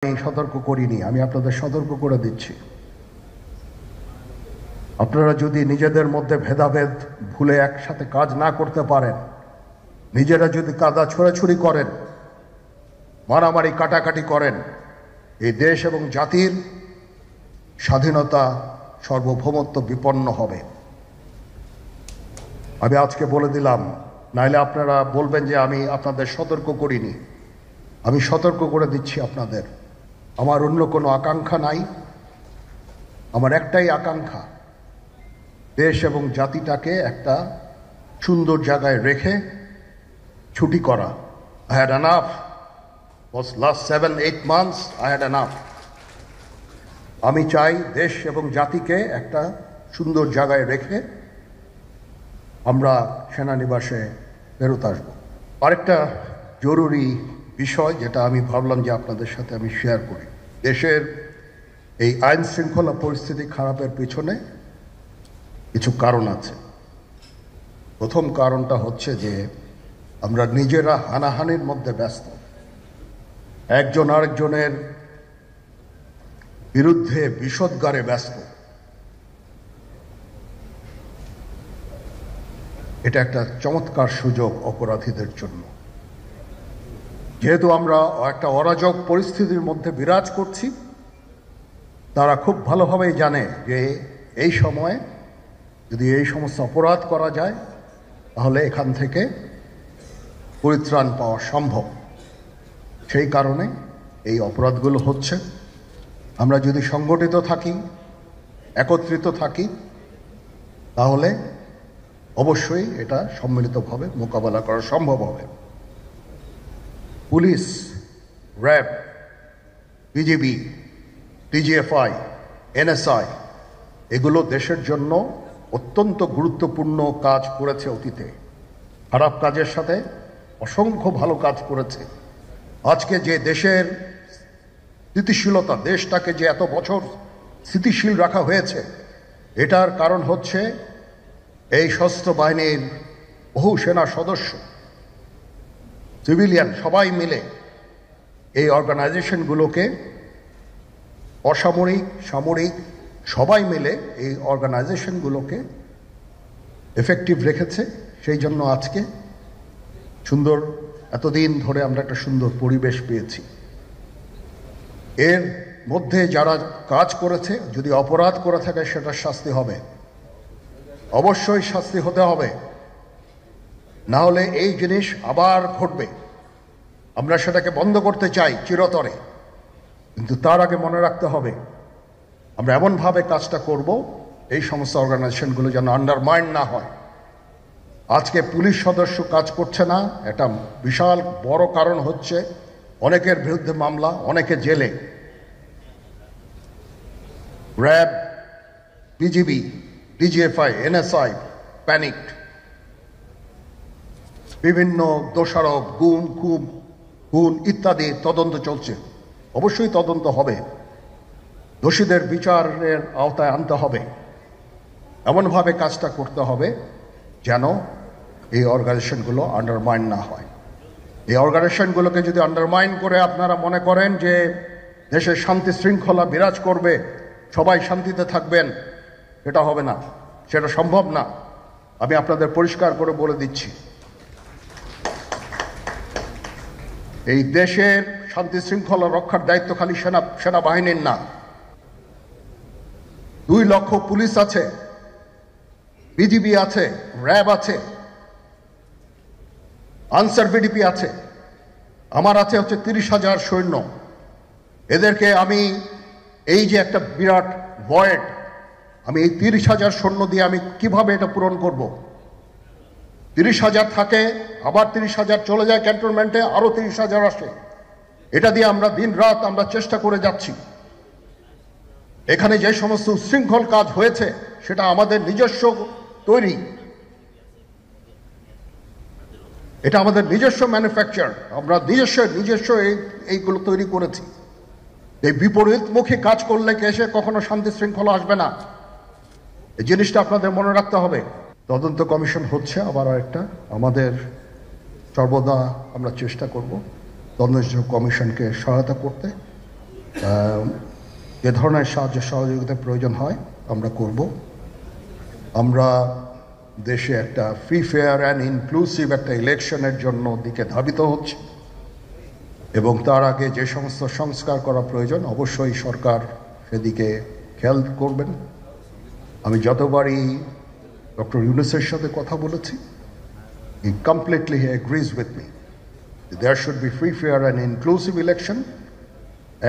আমি সতর্ক করিনি, আমি আপনাদের সতর্ক করে দিচ্ছি। আপনারা যদি নিজেদের মধ্যে ভেদাভেদ ভুলে একসাথে কাজ না করতে পারেন, নিজেরা যদি কাদা ছোড়াছুড়ি করেন, মারামারি কাটাকাটি করেন, এই দেশ এবং জাতির স্বাধীনতা সার্বভৌমত্ব বিপন্ন হবে। আমি আজকে বলে দিলাম, নাইলে আপনারা বলবেন যে আমি আপনাদের সতর্ক করিনি। আমি সতর্ক করে দিচ্ছি আপনাদের। আমার অন্য কোনো আকাঙ্ক্ষা নাই, আমার একটাই আকাঙ্ক্ষা, দেশ এবং জাতিটাকে একটা সুন্দর জায়গায় রেখে ছুটি করা। I had enough. Was last 7-8 months I had enough. আমি চাই দেশ এবং জাতিকে একটা সুন্দর জায়গায় রেখে আমরা সেনানিবাসে ফেরত আসব। আরেকটা জরুরি বিষয় যেটা আমি ভাবলাম যে আপনাদের সাথে আমি শেয়ার করি। দেশের এই আইন শৃঙ্খলা পরিস্থিতি খারাপের পিছনে কিছু কারণ আছে। প্রথম কারণটা হচ্ছে যে আমরা নিজেরা হানাহানির মধ্যে ব্যস্ত, একজন আরেকজনের বিরুদ্ধে বিষোদ্গারে ব্যস্ত। এটা একটা চমৎকার সুযোগ অপরাধীদের জন্য। যেহেতু আমরা একটা অরাজক পরিস্থিতির মধ্যে বিরাজ করছি, তারা খুব ভালোভাবেই জানে যে এই সময়ে যদি এই সমস্ত অপরাধ করা যায় তাহলে এখান থেকে পরিত্রাণ পাওয়া সম্ভব। সেই কারণে এই অপরাধগুলো হচ্ছে। আমরা যদি সংগঠিত থাকি, একত্রিত থাকি, তাহলে অবশ্যই এটা সম্মিলিতভাবে মোকাবেলা করা সম্ভব হবে। Police, RAB, BGB, DGFI, NSI এগুলো দেশের জন্য অত্যন্ত গুরুত্বপূর্ণ কাজ করেছে অতীতে। খারাপ কাজের সাথে অসংখ্য ভালো কাজ করেছে। আজকে যে দেশের স্থিতিশীলতা, দেশটাকে যে এত বছর স্থিতিশীল রাখা হয়েছে, এটার কারণ হচ্ছে এই সশস্ত্র বাহিনীর বহু সেনা সদস্য, সিভিলিয়ান সবাই মিলে এই অর্গানাইজেশনগুলোকে, অসামরিক সামরিক সবাই মিলে এই অর্গানাইজেশনগুলোকে এফেক্টিভ রেখেছে। সেই জন্য আজকে সুন্দর, এতদিন ধরে আমরা একটা সুন্দর পরিবেশ পেয়েছি। এর মধ্যে যারা কাজ করেছে, যদি অপরাধ করে থাকে সেটার শাস্তি হবে, অবশ্যই শাস্তি হতে হবে, না হলে এই জিনিস আবার ঘটবে। আমরা সেটাকে বন্ধ করতে চাই চিরতরে, কিন্তু তার আগে মনে রাখতে হবে আমরা এমনভাবে কাজটা করব এই সমস্ত অর্গানাইজেশনগুলো যেন আন্ডারমাইন না হয়। আজকে পুলিশ সদস্য কাজ করছে না, এটা বিশাল বড় কারণ হচ্ছে অনেকের বিরুদ্ধে মামলা, অনেকে জেলে। RAB, BGB, DGFI, NSI panicked. বিভিন্ন দোষারোপ, খুন ইত্যাদি তদন্ত চলছে। অবশ্যই তদন্ত হবে, দোষীদের বিচারের আওতায় আনতে হবে। এমনভাবে কাজটা করতে হবে যেন এই অর্গানাইজেশনগুলো আন্ডারমাইন না হয়। এই অর্গানাইজেশনগুলোকে যদি আন্ডারমাইন করে আপনারা মনে করেন যে দেশের শান্তি শৃঙ্খলা বিরাজ করবে, সবাই শান্তিতে থাকবেন, সেটা হবে না, সেটা সম্ভব না। আমি আপনাদের পরিষ্কার করে বলে দিচ্ছি, এই দেশের শান্তি শৃঙ্খলা রক্ষার দায়িত্ব খালি সেনাবাহিনীর না। 2 লক্ষ পুলিশ আছে, বিজিবি আছে, র্যাব আছে, আনসার বিডিপি আছে, আমার আছে হচ্ছে 30,000 সৈন্য। এদেরকে আমি এই যে একটা বিরাট ভয়েড, আমি এই 30,000 সৈন্য দিয়ে আমি কিভাবে এটা পূরণ করব? 30,000 থাকে, আবার 30,000 চলে যায় ক্যান্টনমেন্টে, আরো 30,000 আসে। এটা দিয়ে আমরা দিন রাত আমরা চেষ্টা করে যাচ্ছি। এখানে যে সমস্ত উচ্ছৃঙ্খল কাজ হয়েছে সেটা আমাদের নিজস্ব তৈরি, এটা আমাদের নিজস্ব ম্যানুফ্যাকচার, আমরা নিজস্ব এইগুলো তৈরি করেছি। এই বিপরীতমুখী কাজ করলে কেসে কখনো শান্তি শৃঙ্খলা আসবে না। এই জিনিসটা আপনাদের মনে রাখতে হবে। তদন্ত কমিশন হচ্ছে আবার একটা, আমাদের সর্বদা আমরা চেষ্টা করব তদন্ত কমিশনকে সহায়তা করতে। যে ধরনের সাহায্য সহযোগিতার প্রয়োজন হয় আমরা করব। আমরা দেশে একটা ফ্রি ফেয়ার অ্যান্ড ইনক্লুসিভ একটা ইলেকশনের জন্য দিকে ধাবিত হচ্ছে এবং তার আগে যে সমস্ত সংস্কার করা প্রয়োজন অবশ্যই সরকার সেদিকে খেয়াল করবেন। আমি যতবারই ডক্টর ইউনূসের সাথে কথা বলেছি, he completely agrees with me. There should be free, fair and inclusive election,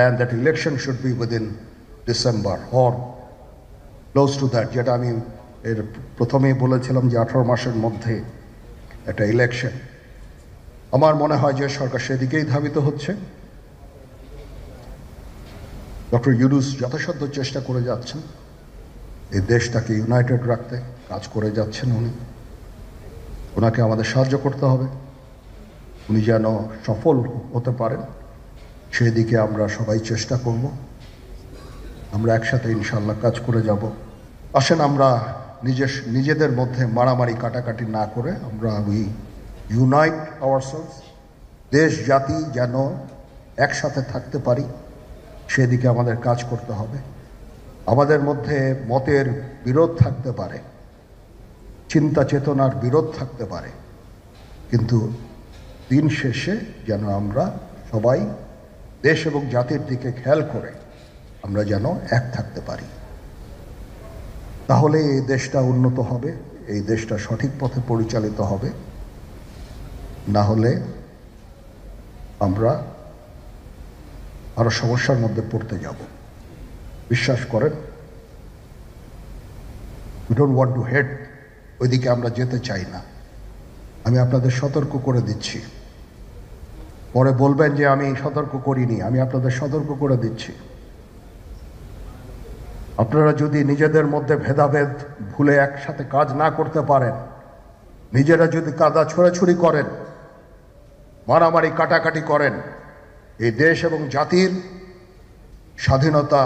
and that election should be within December or close to that. যেটা আমি এর প্রথমেই বলেছিলাম যে 18 মাসের মধ্যে একটা ইলেকশন। আমার মনে হয় যে সরকার সেদিকেই ধাবিত হচ্ছে। ডক্টর ইউনূস যথাসাধ্য চেষ্টা করে যাচ্ছেন এই দেশটাকে ইউনাইটেড রাখতে, কাজ করে যাচ্ছেন উনি। ওনাকে আমাদের সাহায্য করতে হবে, উনি যেন সফল হতে পারেন সেদিকে আমরা সবাই চেষ্টা করব। আমরা একসাথে ইনশাল্লাহ কাজ করে যাব। আসেন আমরা নিজেদের মধ্যে মারামারি কাটাকাটি না করে আমরা উই ইউনাইট আওয়ারসেলস, দেশ জাতি যেন একসাথে থাকতে পারি সেদিকে আমাদের কাজ করতে হবে। আমাদের মধ্যে মতের বিরোধ থাকতে পারে, চিন্তা চেতনার বিরোধ থাকতে পারে, কিন্তু দিন শেষে যেন আমরা সবাই দেশ এবং জাতির দিকে খেয়াল করে আমরা যেন এক থাকতে পারি। তাহলে এই দেশটা উন্নত হবে, এই দেশটা সঠিক পথে পরিচালিত হবে। না হলে আমরা আরো সমস্যার মধ্যে পড়তে যাব। বিশ্বাস করেন, we don't want to head, ওইদিকে আমরা যেতে চাই না। আমি আপনাদের সতর্ক করে দিচ্ছি, পরে বলবেন যে আমি সতর্ক করিনি। আমি আপনাদের সতর্ক করে দিচ্ছি, আপনারা যদি নিজেদের মধ্যে ভেদাভেদ ভুলে একসাথে কাজ না করতে পারেন, নিজেরা যদি কাদা ছোড়াছুড়ি করেন, মারামারি কাটাকাটি করেন, এই দেশ এবং জাতির স্বাধীনতা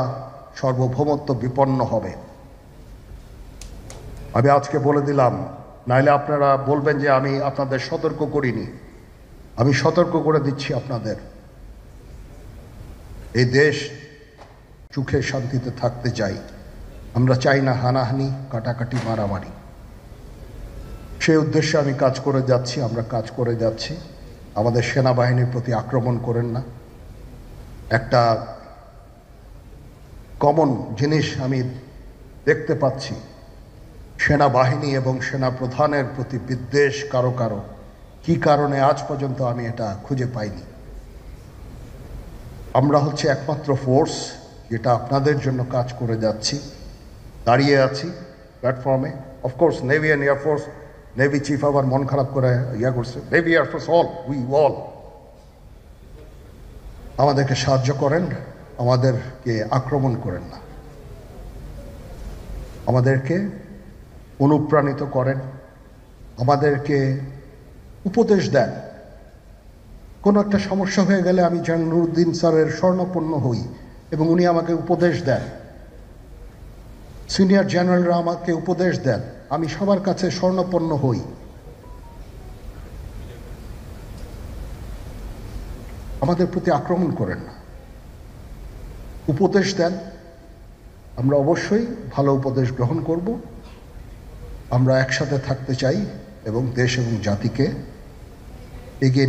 সার্বভৌমত্ব বিপন্ন হবে। আমি আজকে বলে দিলাম, নাইলে আপনারা বলবেন যে আমি আপনাদের সতর্ক করিনি। আমি সতর্ক করে দিচ্ছি আপনাদের। এই দেশ সুখে শান্তিতে থাকতে চাই, আমরা চাই না হানাহানি কাটাকাটি মারামারি। সেই উদ্দেশ্যে আমি কাজ করে যাচ্ছি, আমরা কাজ করে যাচ্ছি। আমাদের সেনাবাহিনীর প্রতি আক্রমণ করেন না। একটা কমন জিনিস আমি দেখতে পাচ্ছি, সেনাবাহিনী এবং সেনা প্রধানের প্রতি বিদ্বেষ কারো কারো। কি কারণে আজ পর্যন্ত আমি এটা খুঁজে পাইনি। আমরা হচ্ছে একমাত্র ফোর্স যেটা আপনাদের জন্য কাজ করে যাচ্ছি, দাঁড়িয়ে আছি প্ল্যাটফর্মে। Of course navy and air force, navy chief আবার মন খারাপ করে করছে, navy air force all, we all. আমাদেরকে সাহায্য করেন, আমাদেরকে আক্রমণ করেন না, আমাদেরকে অনুপ্রাণিত করেন, আমাদেরকে উপদেশ দেন। কোনো একটা সমস্যা হয়ে গেলে আমি যেন নুরুদ্দিন স্যারের স্বর্ণপন্ন হই এবং উনি আমাকে উপদেশ দেন, সিনিয়র জেনারেলরা আমাকে উপদেশ দেন, আমি সবার কাছে স্বর্ণপন্ন হই। আমাদের প্রতি আক্রমণ করেন না, উপদেশ দেন। আমরা অবশ্যই ভালো উপদেশ গ্রহণ করব। আমরা একসাথে থাকতে চাই এবং দেশ এবং জাতিকে এগিয়ে